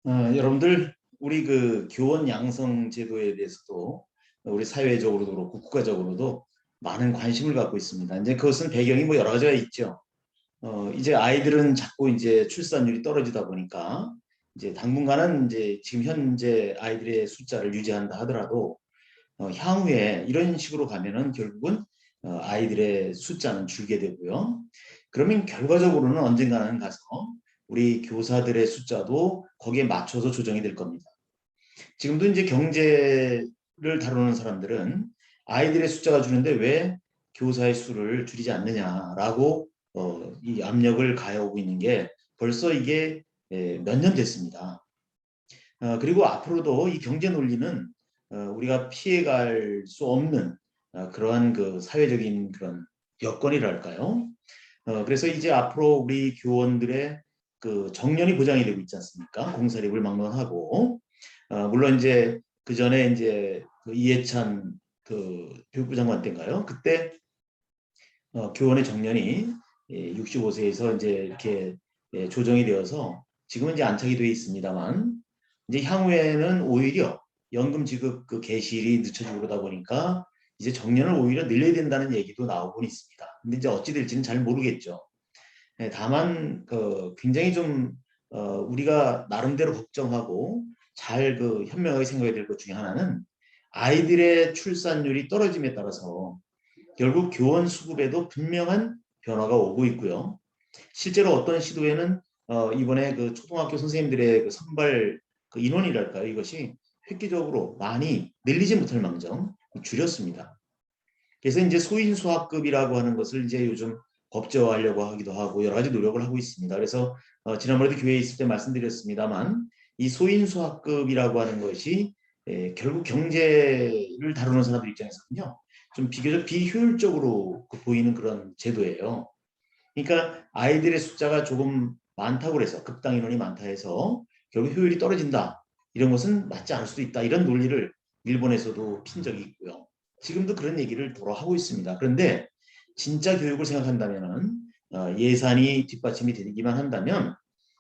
여러분들 우리 그 교원 양성 제도에 대해서도 우리 사회적으로도 그렇고 국가적으로도 많은 관심을 갖고 있습니다. 이제 그것은 배경이 뭐 여러 가지가 있죠. 이제 아이들은 자꾸 이제 출산율이 떨어지다 보니까 이제 당분간은 이제 지금 현재 아이들의 숫자를 유지한다 하더라도 향후에 이런 식으로 가면은 결국은 아이들의 숫자는 줄게 되고요. 그러면 결과적으로는 언젠가는 가서 우리 교사들의 숫자도 거기에 맞춰서 조정이 될 겁니다. 지금도 이제 경제를 다루는 사람들은 아이들의 숫자가 주는데 왜 교사의 수를 줄이지 않느냐라고 이 압력을 가해오고 있는 게 벌써 이게 몇 년 됐습니다. 그리고 앞으로도 이 경제 논리는 우리가 피해갈 수 없는 그러한 그 사회적인 그런 여건이랄까요? 그래서 이제 앞으로 우리 교원들의 그 정년이 보장이 되고 있지 않습니까? 공사립을 막론하고 물론 이제 그 전에 이제 그 이해찬 그 교육부 장관 때인가요? 그때 교원의 정년이 65세에서 이제 이렇게 조정이 되어서 지금은 이제 안착이 되어 있습니다만 이제 향후에는 오히려 연금 지급 그 개시일이 늦춰지고 그러다 보니까 이제 정년을 오히려 늘려야 된다는 얘기도 나오고 있습니다. 근데 이제 어찌 될지는 잘 모르겠죠. 다만 그 굉장히 좀 우리가 나름대로 걱정하고 잘 그 현명하게 생각해야 될 것 중에 하나는 아이들의 출산율이 떨어짐에 따라서 결국 교원 수급에도 분명한 변화가 오고 있고요. 실제로 어떤 시도에는 이번에 그 초등학교 선생님들의 그 선발 그 인원이랄까요? 이것이 획기적으로 많이 늘리지 못할 망정 줄였습니다. 그래서 이제 소인수학급이라고 하는 것을 이제 요즘 법제화하려고 하기도 하고 여러 가지 노력을 하고 있습니다. 그래서 지난번에도 교회에 있을 때 말씀드렸습니다만 이 소인수학급이라고 하는 것이 결국 경제를 다루는 사람들 입장에서는요. 좀 비교적 비효율적으로 보이는 그런 제도예요. 그러니까 아이들의 숫자가 조금 많다고 해서 급당 인원이 많다 해서 결국 효율이 떨어진다. 이런 것은 맞지 않을 수도 있다. 이런 논리를 일본에서도 핀 적이 있고요. 지금도 그런 얘기를 도로 하고 있습니다. 그런데 진짜 교육을 생각한다면 예산이 뒷받침이 되기만 한다면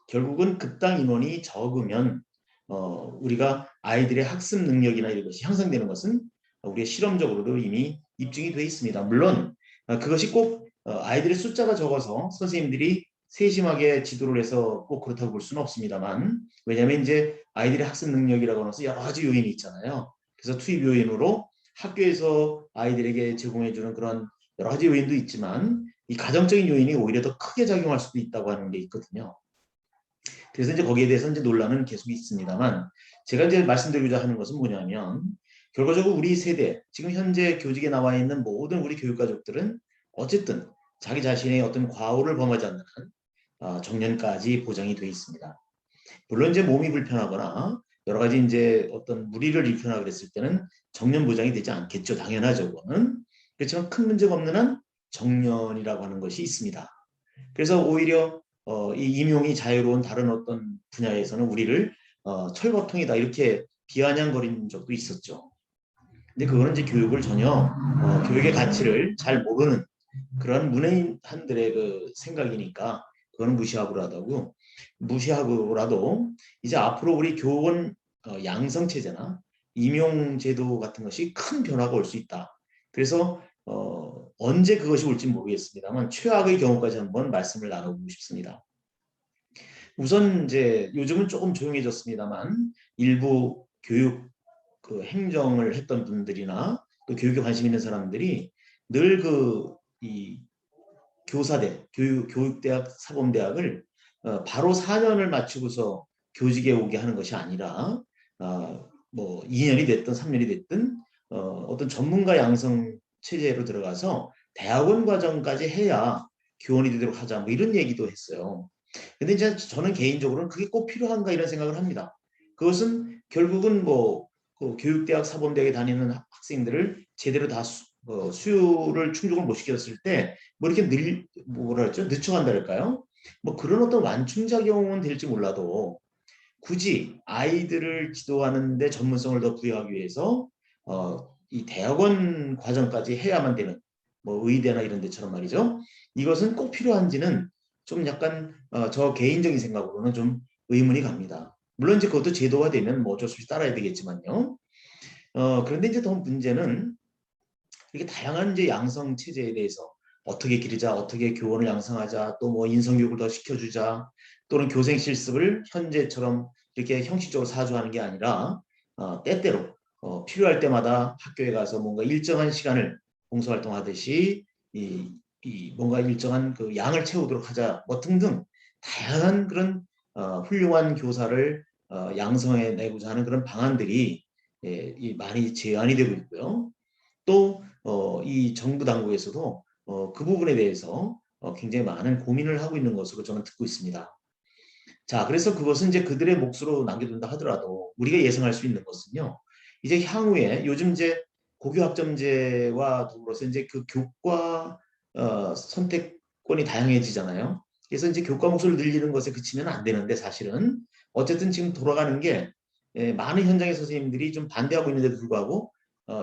결국은 급당 인원이 적으면 우리가 아이들의 학습 능력이나 이런 것이 향상되는 것은 우리의 실험적으로도 이미 입증이 되어 있습니다. 물론 그것이 꼭 아이들의 숫자가 적어서 선생님들이 세심하게 지도를 해서 꼭 그렇다고 볼 수는 없습니다만 왜냐하면 이제 아이들의 학습 능력이라고 해서 여러 가지 요인이 있잖아요. 그래서 투입 요인으로 학교에서 아이들에게 제공해주는 그런 여러 가지 요인도 있지만 이 가정적인 요인이 오히려 더 크게 작용할 수도 있다고 하는 게 있거든요. 그래서 이제 거기에 대해서 이제 논란은 계속 있습니다만 제가 이제 말씀드리고자 하는 것은 뭐냐면 결과적으로 우리 세대 지금 현재 교직에 나와 있는 모든 우리 교육가족들은 어쨌든 자기 자신의 어떤 과오를 범하지 않는 한 정년까지 보장이 되어 있습니다. 물론 이제 몸이 불편하거나 여러 가지 이제 어떤 무리를 일으키거나 그랬을 때는 정년 보장이 되지 않겠죠. 당연하죠. 그거는. 그렇지만 큰 문제가 없는 한 정년이라고 하는 것이 있습니다. 그래서 오히려 이 임용이 자유로운 다른 어떤 분야에서는 우리를 철거통이다 이렇게 비아냥거린 적도 있었죠. 근데 그거는 이제 교육을 전혀 교육의 가치를 잘 모르는 그런 문외인들의 그 생각이니까 그거는 무시하고라도 이제 앞으로 우리 교원 양성 체제나 임용 제도 같은 것이 큰 변화가 올 수 있다. 그래서 언제 그것이 올지 모르겠습니다만 최악의 경우까지 한번 말씀을 나눠보고 싶습니다. 우선 이제 요즘은 조금 조용해졌습니다만 일부 교육 그 행정을 했던 분들이나 또 교육에 관심 있는 사람들이 늘 그 이 교사대 교육대학 사범대학을 바로 4년을 마치고서 교직에 오게 하는 것이 아니라 뭐 2년이 됐든 3년이 됐든 어떤 전문가 양성 체제로 들어가서 대학원 과정까지 해야 교원이 되도록 하자 뭐 이런 얘기도 했어요. 근데 이제 저는 개인적으로는 그게 꼭 필요한가 이런 생각을 합니다. 그것은 결국은 뭐그 교육대학 사범대학에 다니는 학생들을 제대로 다 수요를 충족을 못 시켰을 때 뭐 이렇게 뭐라 그랬죠? 늦춰간다랄까요? 뭐 그런 어떤 완충작용은 될지 몰라도 굳이 아이들을 지도하는데 전문성을 더 부여하기 위해서 이 대학원 과정까지 해야만 되는 뭐 의대나 이런 데처럼 말이죠. 이것은 꼭 필요한지는 좀 약간 저 개인적인 생각으로는 좀 의문이 갑니다. 물론 이제 그것도 제도화 되면 뭐 어쩔 수 없이 따라야 되겠지만요. 그런데 이제 더 문제는 이렇게 다양한 이제 양성 체제에 대해서 어떻게 기르자, 어떻게 교원을 양성하자, 또 뭐 인성교육을 더 시켜주자, 또는 교생 실습을 현재처럼 이렇게 형식적으로 사주하는 게 아니라 때때로 필요할 때마다 학교에 가서 뭔가 일정한 시간을 봉사활동하듯이 뭔가 일정한 그 양을 채우도록 하자, 뭐 등등 다양한 그런 훌륭한 교사를 양성해 내고자 하는 그런 방안들이 많이 제안이 되고 있고요. 또 이 정부 당국에서도 그 부분에 대해서 굉장히 많은 고민을 하고 있는 것으로 저는 듣고 있습니다. 자, 그래서 그것은 이제 그들의 몫으로 남겨둔다 하더라도 우리가 예상할 수 있는 것은요. 이제 향후에 요즘 이제 고교학점제와 더불어서 이제 그 교과 선택권이 다양해지잖아요. 그래서 이제 교과 목수를 늘리는 것에 그치면 안 되는데 사실은 어쨌든 지금 돌아가는 게 많은 현장의 선생님들이 좀 반대하고 있는데도 불구하고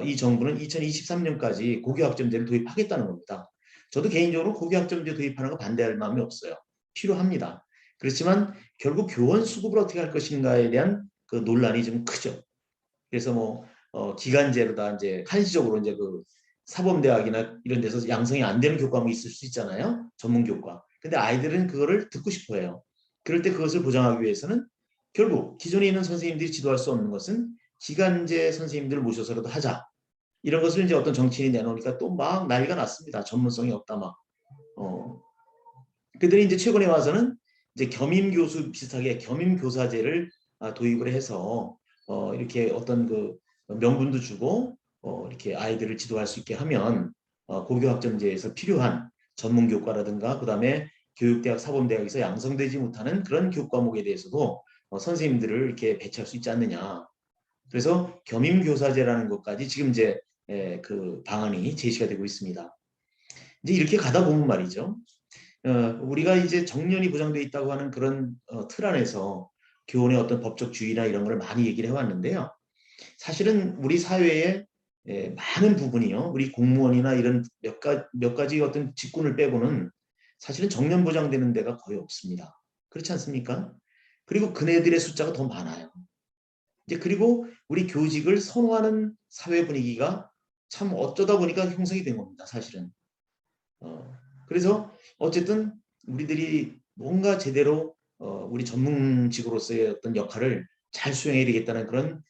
이 정부는 2023년까지 고교학점제를 도입하겠다는 겁니다. 저도 개인적으로 고교학점제 도입하는 거 반대할 마음이 없어요. 필요합니다. 그렇지만 결국 교원 수급을 어떻게 할 것인가에 대한 그 논란이 좀 크죠. 그래서 뭐 기간제로 다 이제 한시적으로 이제 그 사범대학이나 이런 데서 양성이 안 되는 교과목이 있을 수 있잖아요. 전문 교과. 근데 아이들은 그거를 듣고 싶어 해요. 그럴 때 그것을 보장하기 위해서는 결국 기존에 있는 선생님들이 지도할 수 없는 것은 기간제 선생님들을 모셔서라도 하자. 이런 것을 이제 어떤 정치인이 내놓으니까 또 막 난리가 났습니다. 전문성이 없다 막. 그들이 이제 최근에 와서는 이제 겸임 교수 비슷하게 겸임 교사제를 도입을 해서 이렇게 어떤 그 명분도 주고 이렇게 아이들을 지도할 수 있게 하면 고교학점제에서 필요한 전문 교과라든가 그다음에 교육대학 사범대학에서 양성되지 못하는 그런 교과목에 대해서도 선생님들을 이렇게 배치할 수 있지 않느냐. 그래서 겸임교사제라는 것까지 지금 이제 그 방안이 제시가 되고 있습니다. 이제 이렇게 가다 보면 말이죠. 우리가 이제 정년이 보장되어 있다고 하는 그런 틀 안에서 교원의 어떤 법적 주의나 이런 걸 많이 얘기를 해왔는데요. 사실은 우리 사회의 많은 부분이요. 우리 공무원이나 이런 몇 가지 어떤 직군을 빼고는 사실은 정년 보장되는 데가 거의 없습니다. 그렇지 않습니까? 그리고 그네들의 숫자가 더 많아요. 이제 그리고 우리 교직을 선호하는 사회 분위기가 참 어쩌다 보니까 형성이 된 겁니다. 사실은. 그래서 어쨌든 우리들이 뭔가 제대로 우리 전문직으로서의 어떤 역할을 잘 수행해야 되겠다는 그런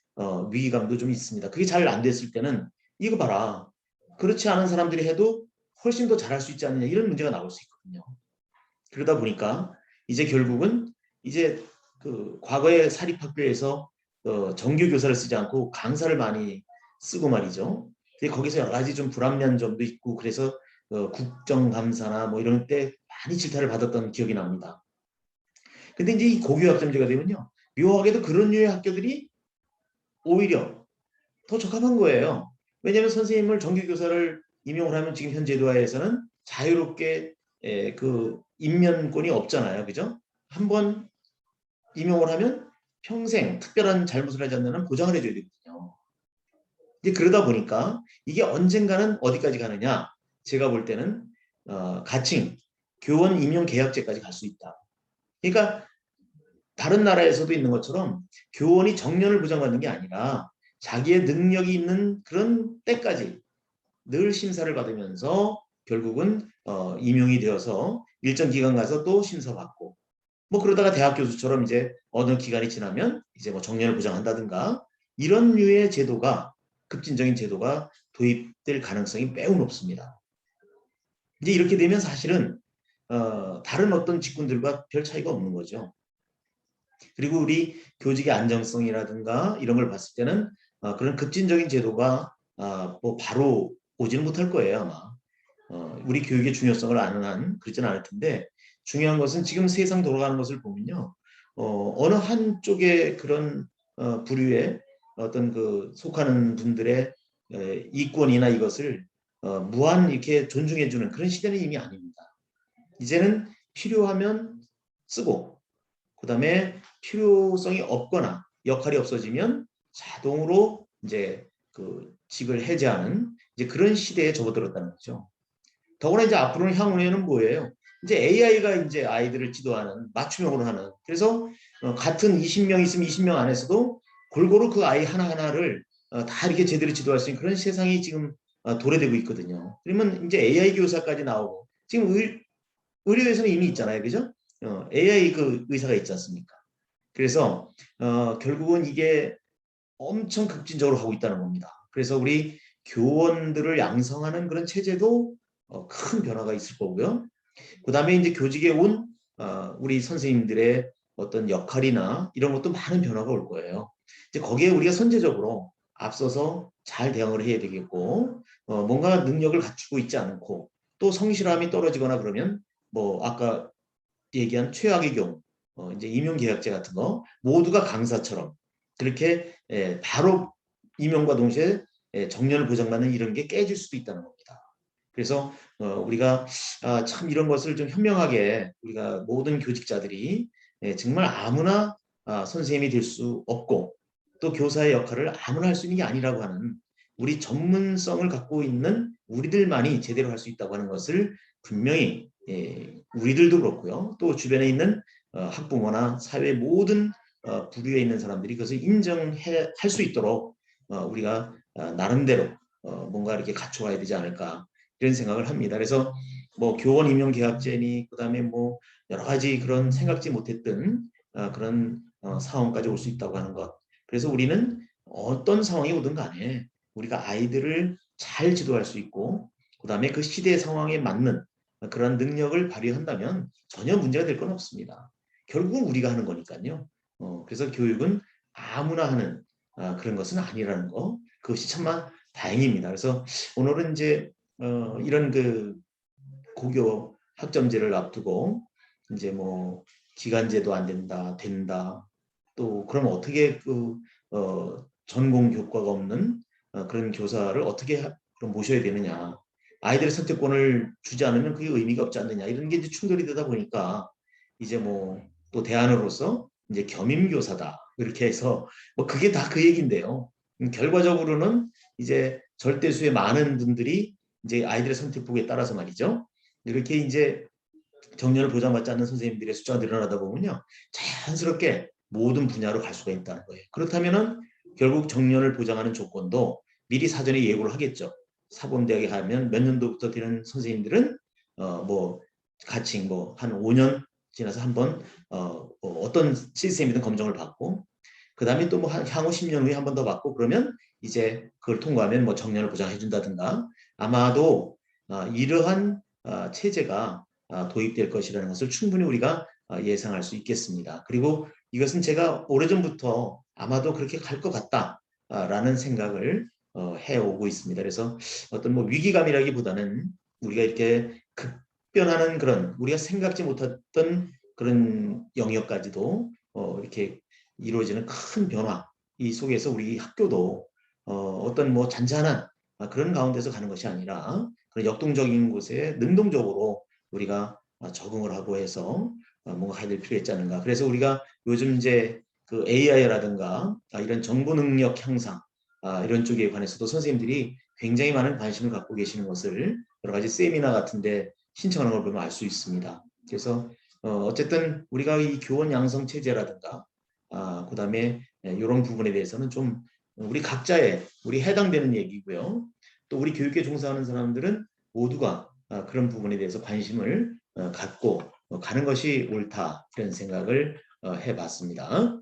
위기감도 좀 있습니다. 그게 잘 안 됐을 때는 이거 봐라. 그렇지 않은 사람들이 해도 훨씬 더 잘할 수 있지 않느냐 이런 문제가 나올 수 있거든요. 그러다 보니까 이제 결국은 이제 그 과거의 사립학교에서 정규 교사를 쓰지 않고 강사를 많이 쓰고 말이죠. 거기서 여러 가지 좀 불합리한 점도 있고 그래서 국정감사나 뭐 이런 때 많이 질타를 받았던 기억이 납니다. 근데 이제 이 고교학점제가 되면요. 묘하게도 그런 류의 학교들이 오히려 더 적합한 거예요. 왜냐하면 선생님을 정규교사를 임용을 하면 지금 현 제도하에서는 자유롭게 그 임면권이 없잖아요. 그죠? 한번 임용을 하면 평생 특별한 잘못을 하지 않는 한 보장을 해줘야 되거든요. 이제 그러다 보니까 이게 언젠가는 어디까지 가느냐? 제가 볼 때는 가칭, 교원 임용 계약제까지 갈 수 있다. 그러니까 다른 나라에서도 있는 것처럼 교원이 정년을 보장받는 게 아니라 자기의 능력이 있는 그런 때까지 늘 심사를 받으면서 결국은 임용이 되어서 일정 기간 가서 또 심사받고 뭐 그러다가 대학 교수처럼 이제 어느 기간이 지나면 이제 뭐 정년을 보장한다든가 이런 류의 제도가 급진적인 제도가 도입될 가능성이 매우 높습니다. 이제 이렇게 되면 사실은 다른 어떤 직군들과 별 차이가 없는 거죠. 그리고 우리 교직의 안정성이라든가 이런 걸 봤을 때는 그런 급진적인 제도가 뭐 바로 오지는 못할 거예요 아마. 우리 교육의 중요성을 아는 한 그렇지는 않을 텐데 중요한 것은 지금 세상 돌아가는 것을 보면요. 어느 한쪽의 그런 부류의 어떤 그 속하는 분들의 이권이나 이것을 무한 이렇게 존중해주는 그런 시대는 이미 아닙니다. 이제는 필요하면 쓰고 그다음에 필요성이 없거나 역할이 없어지면 자동으로 이제 그 직을 해제하는 이제 그런 시대에 접어들었다는 거죠. 더구나 이제 앞으로는 향후에는 뭐예요? 이제 AI가 이제 아이들을 지도하는 맞춤형으로 하는 그래서 같은 20명 있으면 20명 안에서도 골고루 그 아이 하나하나를 다 이렇게 제대로 지도할 수 있는 그런 세상이 지금 도래되고 있거든요. 그러면 이제 AI 교사까지 나오고 지금 의료에서는 이미 있잖아요. 그죠? AI 그 의사가 있지 않습니까? 그래서 결국은 이게 엄청 급진적으로 하고 있다는 겁니다. 그래서 우리 교원들을 양성하는 그런 체제도 큰 변화가 있을 거고요. 그 다음에 이제 교직에 온 우리 선생님들의 어떤 역할이나 이런 것도 많은 변화가 올 거예요. 이제 거기에 우리가 선제적으로 앞서서 잘 대응을 해야 되겠고 뭔가 능력을 갖추고 있지 않고 또 성실함이 떨어지거나 그러면 뭐 아까 얘기한 최악의 경우 이제 임용계약제 같은 거 모두가 강사처럼 그렇게 바로 임용과 동시에 정년을 보장받는 이런 게 깨질 수도 있다는 겁니다. 그래서 우리가 참 이런 것을 좀 현명하게 우리가 모든 교직자들이 정말 아무나 선생님이 될 수 없고 또 교사의 역할을 아무나 할 수 있는 게 아니라고 하는 우리 전문성을 갖고 있는 우리들만이 제대로 할 수 있다고 하는 것을 분명히 우리들도 그렇고요. 또 주변에 있는 학부모나 사회 모든 부류에 있는 사람들이 그것을 인정할 수 있도록 우리가 나름대로 뭔가 이렇게 갖춰와야 되지 않을까 이런 생각을 합니다. 그래서 뭐 교원 임용 계약제니 그다음에 뭐 여러 가지 그런 생각지 못했던 그런 상황까지 올 수 있다고 하는 것. 그래서 우리는 어떤 상황이 오든 간에 우리가 아이들을 잘 지도할 수 있고 그다음에 그 시대 상황에 맞는 그런 능력을 발휘한다면 전혀 문제가 될 건 없습니다. 결국은 우리가 하는 거니까요. 그래서 교육은 아무나 하는 그런 것은 아니라는 거. 그것이 참만 다행입니다. 그래서 오늘은 이제 이런 그 고교 학점제를 앞두고 이제 뭐 기간제도 안 된다, 된다. 또 그럼 어떻게 그 전공 교과가 없는 그런 교사를 어떻게 그럼 모셔야 되느냐. 아이들의 선택권을 주지 않으면 그게 의미가 없지 않느냐. 이런 게 이제 충돌이 되다 보니까 이제 뭐 또 대안으로서 이제 겸임교사다. 이렇게 해서 뭐 그게 다 그 얘기인데요. 결과적으로는 이제 절대수의 많은 분들이 이제 아이들의 선택폭에 따라서 말이죠. 이렇게 이제 정년을 보장받지 않는 선생님들의 숫자가 늘어나다 보면요. 자연스럽게 모든 분야로 갈 수가 있다는 거예요. 그렇다면은 결국 정년을 보장하는 조건도 미리 사전에 예고를 하겠죠. 사범대학에 가면 몇 년도부터 되는 선생님들은 뭐 같이 뭐 한 5년 지나서 한번 어떤 시스템이든 검정을 받고 그 다음에 또 뭐 향후 10년 후에 한 번 더 받고 그러면 이제 그걸 통과하면 뭐 정년을 보장해 준다든가 아마도 이러한 체제가 도입될 것이라는 것을 충분히 우리가 예상할 수 있겠습니다. 그리고 이것은 제가 오래전부터 아마도 그렇게 갈 것 같다라는 생각을 해오고 있습니다. 그래서 어떤 뭐 위기감이라기보다는 우리가 이렇게 급변하는 그런 우리가 생각지 못했던 그런 영역까지도 이렇게 이루어지는 큰 변화 이 속에서 우리 학교도 어떤 뭐 잔잔한 그런 가운데서 가는 것이 아니라 그런 역동적인 곳에 능동적으로 우리가 적응을 하고 해서 뭔가 해야 될 필요가 있지 않은가. 그래서 우리가 요즘 이제 그 AI라든가 이런 정보 능력 향상 이런 쪽에 관해서도 선생님들이 굉장히 많은 관심을 갖고 계시는 것을 여러 가지 세미나 같은데 신청하는 걸 보면 알 수 있습니다. 그래서 어쨌든 우리가 이 교원 양성 체제라든가 그다음에 이런 부분에 대해서는 좀 우리 각자의 우리 해당되는 얘기고요. 또 우리 교육에 종사하는 사람들은 모두가 그런 부분에 대해서 관심을 갖고 가는 것이 옳다 이런 생각을 해봤습니다.